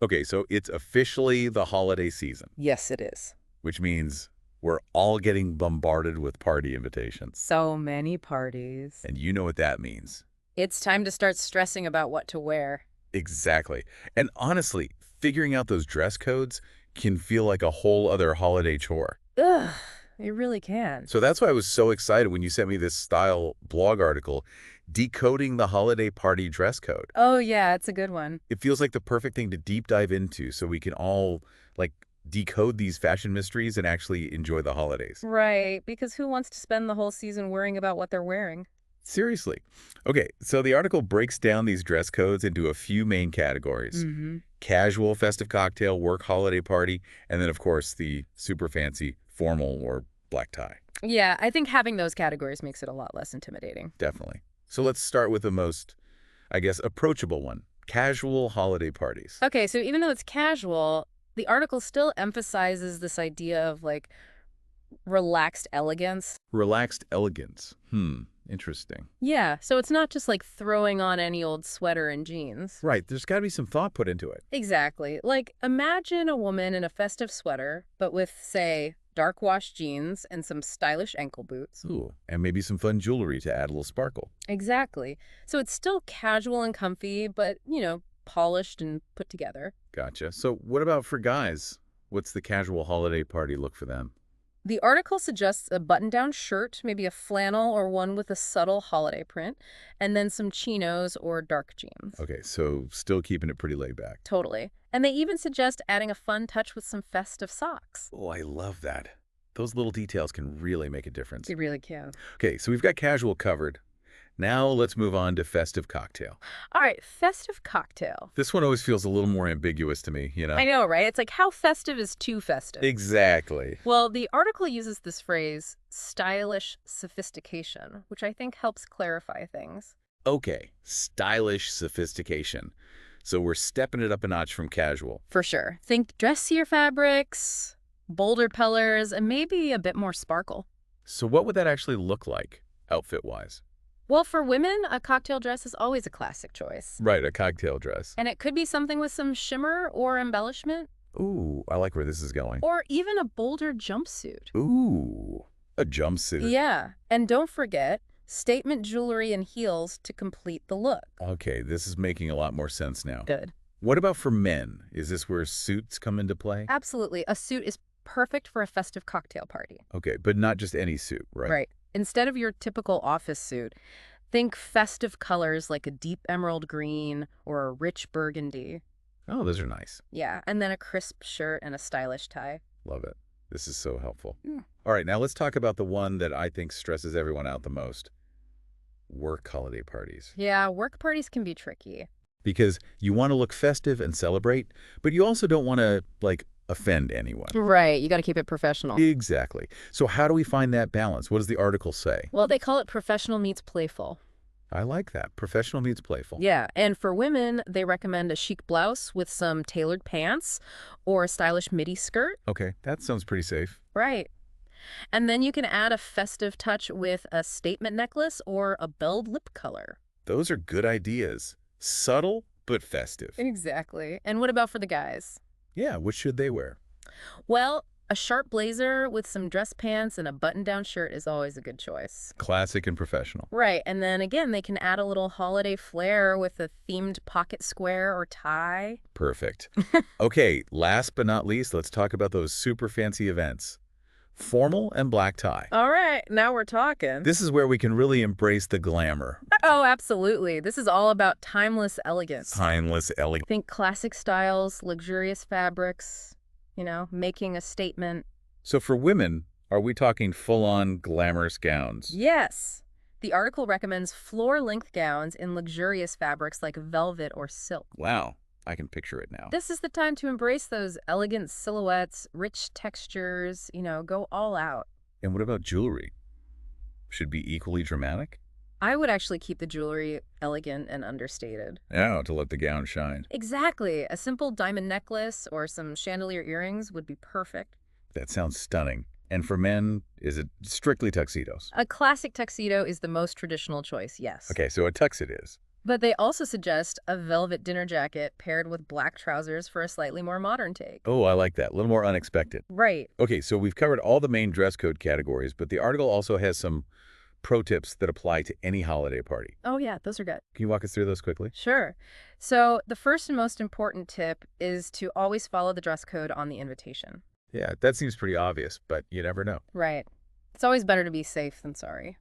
Okay, so it's officially the holiday season, Yes, it is. which means we're all getting bombarded with party invitations. So many parties. And you know what that means. It's time to start stressing about what to wear. Exactly. And honestly, figuring out those dress codes can feel like a whole other holiday chore. Ugh, it really can. So that's why I was so excited when you sent me this style blog article, Decoding the Holiday Party Dress Code. Oh, yeah, it's a good one. It feels like the perfect thing to deep dive into so we can all, like, decode these fashion mysteries and actually enjoy the holidays. Right, because who wants to spend the whole season worrying about what they're wearing? Seriously. Okay, so the article breaks down these dress codes into a few main categories. Mm-hmm. Casual, festive cocktail, work holiday party, and then, of course, the super fancy formal or black tie. Yeah, I think having those categories makes it a lot less intimidating. Definitely. So let's start with the most, I guess, approachable one. Casual holiday parties. Okay, so even though it's casual, the article still emphasizes this idea of like relaxed elegance. Relaxed elegance. Interesting. Yeah, so it's not just like throwing on any old sweater and jeans. Right, there's got to be some thought put into it. Exactly. Like, imagine a woman in a festive sweater, but with, say, dark wash jeans and some stylish ankle boots. Ooh, and maybe some fun jewelry to add a little sparkle. Exactly. So it's still casual and comfy, but, polished and put together. Gotcha. So what about for guys? What's the casual holiday party look for them? The article suggests a button-down shirt, maybe a flannel or one with a subtle holiday print, and then some chinos or dark jeans. Okay, so still keeping it pretty laid back. Totally. And they even suggest adding a fun touch with some festive socks. Oh, I love that. Those little details can really make a difference. They really can. Okay, so we've got casual covered. Now let's move on to festive cocktail. All right, festive cocktail. This one always feels a little more ambiguous to me, you know? I know, right? It's like, how festive is too festive? Exactly. Well, the article uses this phrase, stylish sophistication, which I think helps clarify things. Okay, stylish sophistication. So we're stepping it up a notch from casual. For sure. Think dressier fabrics, bolder colors, and maybe a bit more sparkle. So what would that actually look like, outfit-wise? Well, for women, a cocktail dress is always a classic choice. Right, a cocktail dress. And it could be something with some shimmer or embellishment, Ooh, I like where this is going. or even a bolder jumpsuit. Ooh, a jumpsuit. Yeah, and don't forget, statement jewelry and heels to complete the look. Okay, this is making a lot more sense now. Good. What about for men? Is this where suits come into play? Absolutely. A suit is perfect for a festive cocktail party. Okay, but not just any suit, right? Right. Instead of your typical office suit, think festive colors like a deep emerald green or a rich burgundy. Oh, those are nice. Yeah, and then a crisp shirt and a stylish tie. Love it. This is so helpful. Yeah. All right, now let's talk about the one that I think stresses everyone out the most. Work holiday parties. Yeah, work parties can be tricky. Because you want to look festive and celebrate, but you also don't want to, like, offend anyone. Right, you got to keep it professional. Exactly. So how do we find that balance? What does the article say? Well, they call it professional meets playful. I like that. Professional meets playful. Yeah, and for women, they recommend a chic blouse with some tailored pants or a stylish midi skirt. Okay, that sounds pretty safe. Right. And then you can add a festive touch with a statement necklace or a belled lip color. Those are good ideas. Subtle, but festive. Exactly. And what about for the guys? Yeah, what should they wear? Well, a sharp blazer with some dress pants and a button-down shirt is always a good choice. Classic and professional. Right, and then again, they can add a little holiday flair with a themed pocket square or tie. Perfect. Okay, last but not least, let's talk about those super fancy events. Formal and black tie. All right, now we're talking. This is where we can really embrace the glamour. Oh, absolutely. This is all about timeless elegance. Timeless elegance. Think classic styles, luxurious fabrics, making a statement. So for women, are we talking full-on glamorous gowns? Yes. The article recommends floor-length gowns in luxurious fabrics like velvet or silk. Wow, I can picture it now. This is the time to embrace those elegant silhouettes, rich textures, go all out. And what about jewelry? Should be equally dramatic? I would actually keep the jewelry elegant and understated. Yeah, to let the gown shine. Exactly. A simple diamond necklace or some chandelier earrings would be perfect. That sounds stunning. And for men, is it strictly tuxedos? A classic tuxedo is the most traditional choice, yes. Okay, so a tux it is. But they also suggest a velvet dinner jacket paired with black trousers for a slightly more modern take. Oh, I like that. A little more unexpected. Right. Okay, so we've covered all the main dress code categories, but the article also has some pro tips that apply to any holiday party. Oh, yeah, those are good. Can you walk us through those quickly? Sure. So the first and most important tip is to always follow the dress code on the invitation. Yeah, that seems pretty obvious, but you never know. Right. It's always better to be safe than sorry.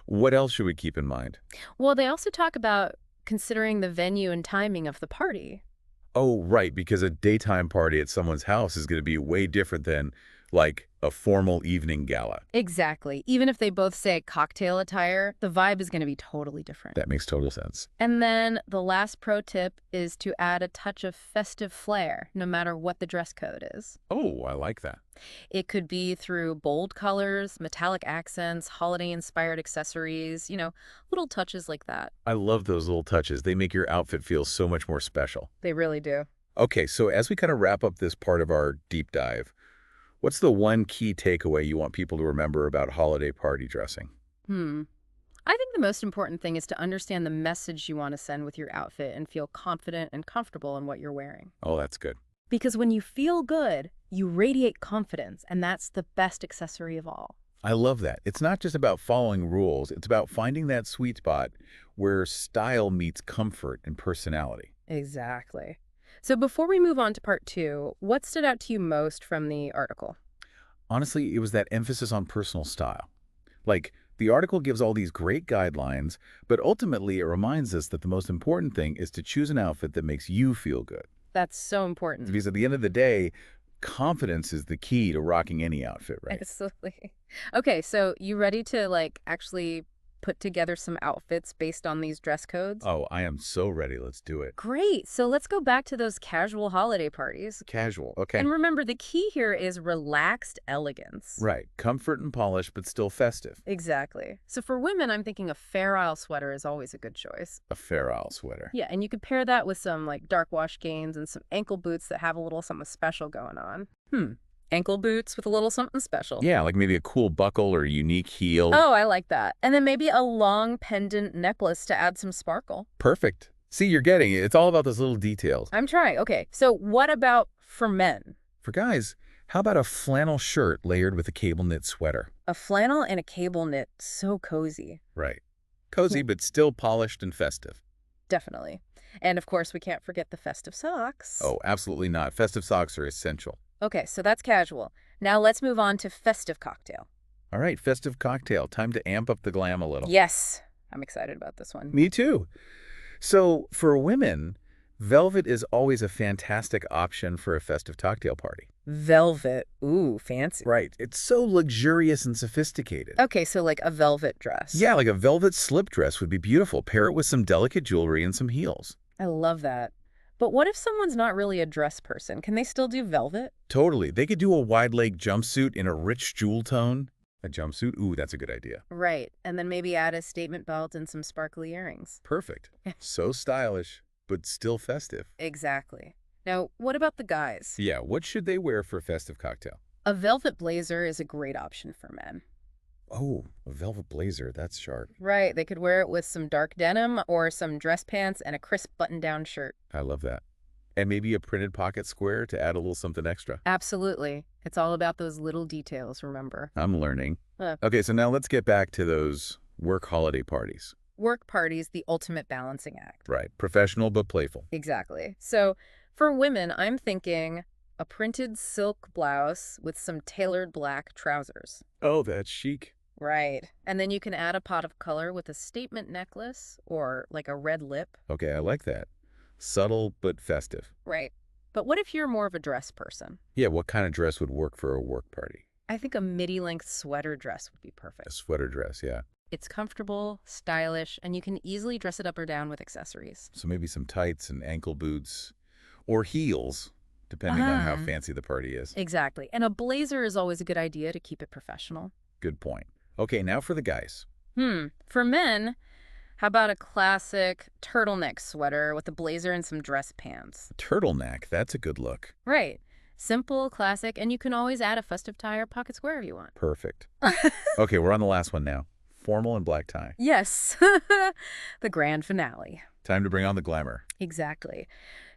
What else should we keep in mind? Well, they also talk about considering the venue and timing of the party. Oh, right, because a daytime party at someone's house is going to be way different than, like, a formal evening gala. Exactly. Even if they both say cocktail attire, the vibe is going to be totally different. That makes total sense. And then the last pro tip is to add a touch of festive flair, no matter what the dress code is. Oh, I like that. It could be through bold colors, metallic accents, holiday-inspired accessories, little touches like that. I love those little touches. They make your outfit feel so much more special. They really do. Okay, so as we kind of wrap up this part of our deep dive, what's the one key takeaway you want people to remember about holiday party dressing? Hmm. I think the most important thing is to understand the message you want to send with your outfit and feel confident and comfortable in what you're wearing. Oh, that's good. Because when you feel good, you radiate confidence, and that's the best accessory of all. I love that. It's not just about following rules. It's about finding that sweet spot where style meets comfort and personality. Exactly. So before we move on to part 2, what stood out to you most from the article? Honestly, it was that emphasis on personal style. Like, the article gives all these great guidelines, but ultimately it reminds us that the most important thing is to choose an outfit that makes you feel good. That's so important. Because at the end of the day, confidence is the key to rocking any outfit, right? Absolutely. Okay, so you ready to actually put together some outfits based on these dress codes? Oh, I am so ready. Let's do it. Great. So let's go back to those casual holiday parties. Casual. Okay. And remember, the key here is relaxed elegance. Right. Comfort and polish, but still festive. Exactly. So for women, I'm thinking a Fair Isle sweater is always a good choice. A Fair Isle sweater. Yeah, and you could pair that with some dark wash gains and some ankle boots that have a little something special going on. Ankle boots with a little something special. Yeah, like maybe a cool buckle or a unique heel. Oh, I like that. And then maybe a long pendant necklace to add some sparkle. Perfect. See, you're getting it. It's all about those little details. I'm trying. Okay, so what about for men? For guys, how about a flannel shirt layered with a cable knit sweater? A flannel and a cable knit. So cozy. Right. Cozy, but still polished and festive. Definitely. And of course, we can't forget the festive socks. Oh, absolutely not. Festive socks are essential. Okay, so that's casual. Now let's move on to festive cocktail. All right, festive cocktail. Time to amp up the glam a little. Yes, I'm excited about this one. Me too. So for women, velvet is always a fantastic option for a festive cocktail party. Velvet. Ooh, fancy. Right. It's so luxurious and sophisticated. Okay, so like a velvet dress. Yeah, like a velvet slip dress would be beautiful. Pair it with some delicate jewelry and some heels. I love that. But what if someone's not really a dress person? Can they still do velvet? Totally. They could do a wide-leg jumpsuit in a rich jewel tone. A jumpsuit? Ooh, that's a good idea. Right. And then maybe add a statement belt and some sparkly earrings. Perfect. So stylish, but still festive. Exactly. Now, what about the guys? Yeah, what should they wear for a festive cocktail? A velvet blazer is a great option for men. Oh, a velvet blazer. That's sharp. Right. They could wear it with some dark denim or some dress pants and a crisp button-down shirt. I love that. And maybe a printed pocket square to add a little something extra. Absolutely. It's all about those little details, remember? I'm learning. Okay, so now let's get back to those work holiday parties. Work parties, the ultimate balancing act. Right. Professional but playful. Exactly. So for women, I'm thinking a printed silk blouse with some tailored black trousers. Oh, that's chic. Right. And then you can add a pot of color with a statement necklace or like a red lip. Okay, I like that. Subtle but festive. Right. But what if you're more of a dress person? Yeah, what kind of dress would work for a work party? I think a midi-length sweater dress would be perfect. A sweater dress, yeah. It's comfortable, stylish, and you can easily dress it up or down with accessories. So maybe some tights and ankle boots or heels, depending on how fancy the party is. Exactly. And a blazer is always a good idea to keep it professional. Good point. Okay, now for the guys. For men, how about a classic turtleneck sweater with a blazer and some dress pants? Turtleneck, that's a good look. Right. Simple, classic, and you can always add a festive tie or pocket square if you want. Perfect. Okay, we're on the last one now. formal and black tie. Yes, the grand finale. Time to bring on the glamour. Exactly.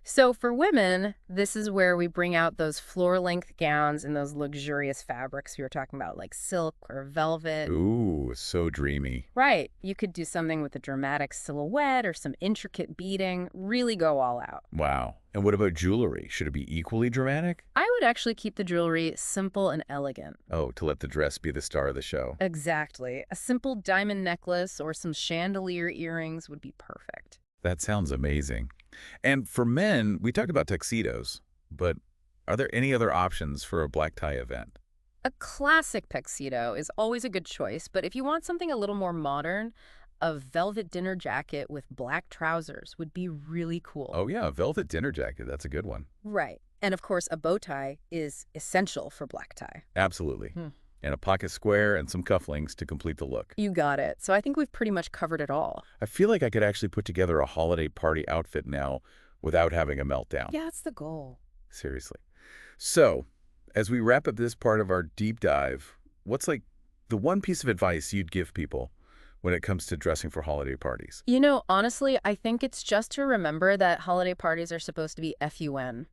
So for women, this is where we bring out those floor-length gowns and those luxurious fabrics we were talking about, like silk or velvet. Ooh, so dreamy. Right. You could do something with a dramatic silhouette or some intricate beading, really go all out. Wow. And what about jewelry? Should it be equally dramatic? I would actually keep the jewelry simple and elegant. Oh, to let the dress be the star of the show. Exactly. A simple diamond necklace or some chandelier earrings would be perfect. That sounds amazing. And for men, we talked about tuxedos, but are there any other options for a black tie event? A classic tuxedo is always a good choice, but if you want something a little more modern, a velvet dinner jacket with black trousers would be really cool. Oh yeah, a velvet dinner jacket. That's a good one. Right. And of course, a bow tie is essential for black tie. Absolutely. Hmm. And a pocket square and some cufflinks to complete the look. You got it. So I think we've pretty much covered it all. I feel like I could actually put together a holiday party outfit now without having a meltdown. Yeah, that's the goal. Seriously. So, as we wrap up this part of our deep dive, what's like the one piece of advice you'd give people when it comes to dressing for holiday parties? You know, honestly, I think it's just to remember that holiday parties are supposed to be fun.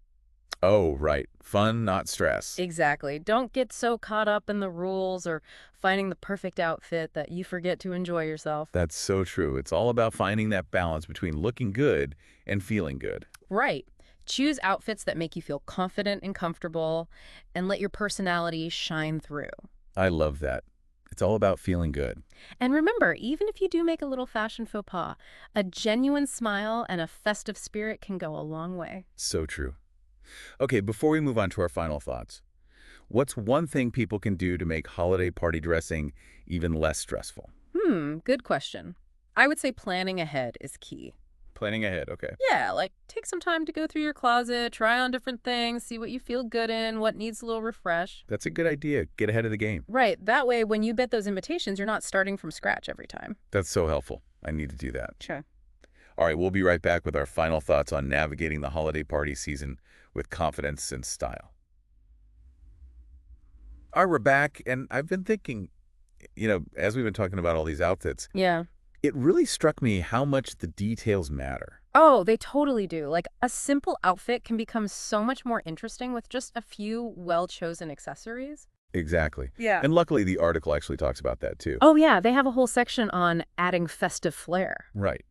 Oh, right. Fun, not stress. Exactly. Don't get so caught up in the rules or finding the perfect outfit that you forget to enjoy yourself. That's so true. It's all about finding that balance between looking good and feeling good. Right. Choose outfits that make you feel confident and comfortable and let your personality shine through. I love that. It's all about feeling good. And remember, even if you do make a little fashion faux pas, a genuine smile and a festive spirit can go a long way. So true. Okay, before we move on to our final thoughts, what's one thing people can do to make holiday party dressing even less stressful? Good question. I would say planning ahead is key. Planning ahead, okay. Yeah, like take some time to go through your closet, try on different things, see what you feel good in, what needs a little refresh. That's a good idea. Get ahead of the game. Right, that way when you get those invitations, you're not starting from scratch every time. That's so helpful. I need to do that. Sure. All right, we'll be right back with our final thoughts on navigating the holiday party season with confidence and style. All right, we're back, and I've been thinking, as we've been talking about all these outfits, Yeah. it really struck me how much the details matter. Oh, they totally do. Like a simple outfit can become so much more interesting with just a few well-chosen accessories. Exactly. Yeah. And luckily, the article actually talks about that, too. Oh, yeah, they have a whole section on adding festive flair. Right.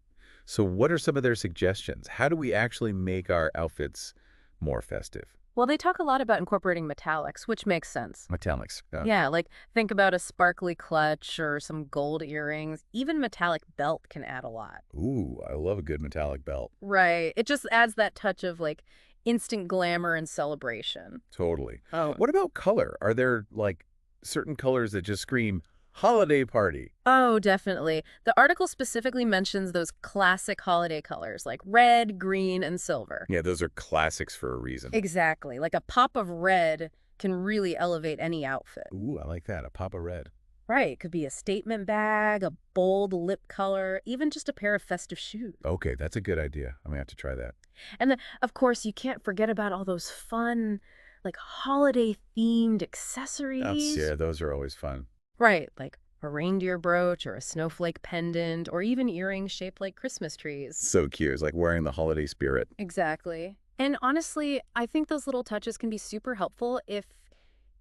So what are some of their suggestions? How do we actually make our outfits more festive? Well, they talk a lot about incorporating metallics, which makes sense. Metallics. Yeah, like think about a sparkly clutch or some gold earrings. Even metallic belt can add a lot. Ooh, I love a good metallic belt. Right. It just adds that touch of like instant glamour and celebration. Totally. Oh. What about color? Are there, like, certain colors that just scream holiday party? Oh, definitely. The article specifically mentions those classic holiday colors like red, green, and silver. Yeah, those are classics for a reason. Exactly. Like a pop of red can really elevate any outfit. Ooh, I like that. A pop of red. Right. It could be a statement bag, a bold lip color, even just a pair of festive shoes. Okay, that's a good idea. I'm going to have to try that. And then, of course, you can't forget about all those fun, like holiday-themed accessories. Yeah, those are always fun. Right, like a reindeer brooch or a snowflake pendant or even earrings shaped like Christmas trees. So cute. It's like wearing the holiday spirit. Exactly. And honestly, I think those little touches can be super helpful if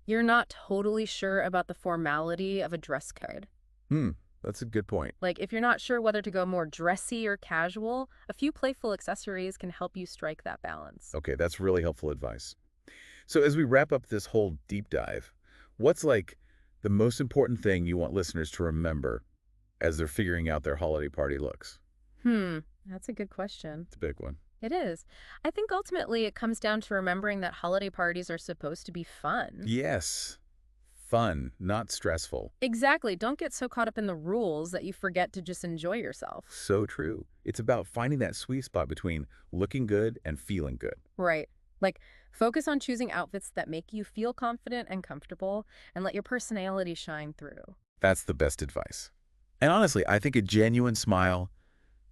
you're not totally sure about the formality of a dress code. That's a good point. Like, if you're not sure whether to go more dressy or casual, a few playful accessories can help you strike that balance. Okay, that's really helpful advice. So as we wrap up this whole deep dive, what's like the most important thing you want listeners to remember as they're figuring out their holiday party looks? That's a good question. It's a big one. It is. I think ultimately it comes down to remembering that holiday parties are supposed to be fun. Yes. Fun, not stressful. Exactly. Don't get so caught up in the rules that you forget to just enjoy yourself. So true. It's about finding that sweet spot between looking good and feeling good. Right. Like, focus on choosing outfits that make you feel confident and comfortable and let your personality shine through. That's the best advice. And honestly, I think a genuine smile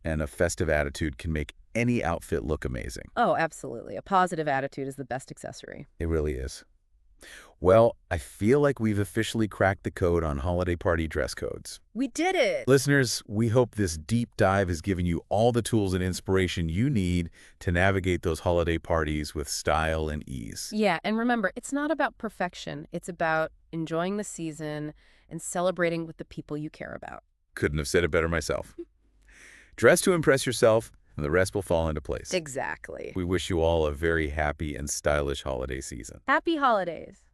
and a festive attitude can make any outfit look amazing. Oh, absolutely. A positive attitude is the best accessory. It really is. Well, I feel like we've officially cracked the code on holiday party dress codes. We did it! Listeners, we hope this deep dive has given you all the tools and inspiration you need to navigate those holiday parties with style and ease. Yeah, and remember, it's not about perfection. It's about enjoying the season and celebrating with the people you care about. Couldn't have said it better myself. Dress to impress yourself, and the rest will fall into place. Exactly. We wish you all a very happy and stylish holiday season. Happy holidays!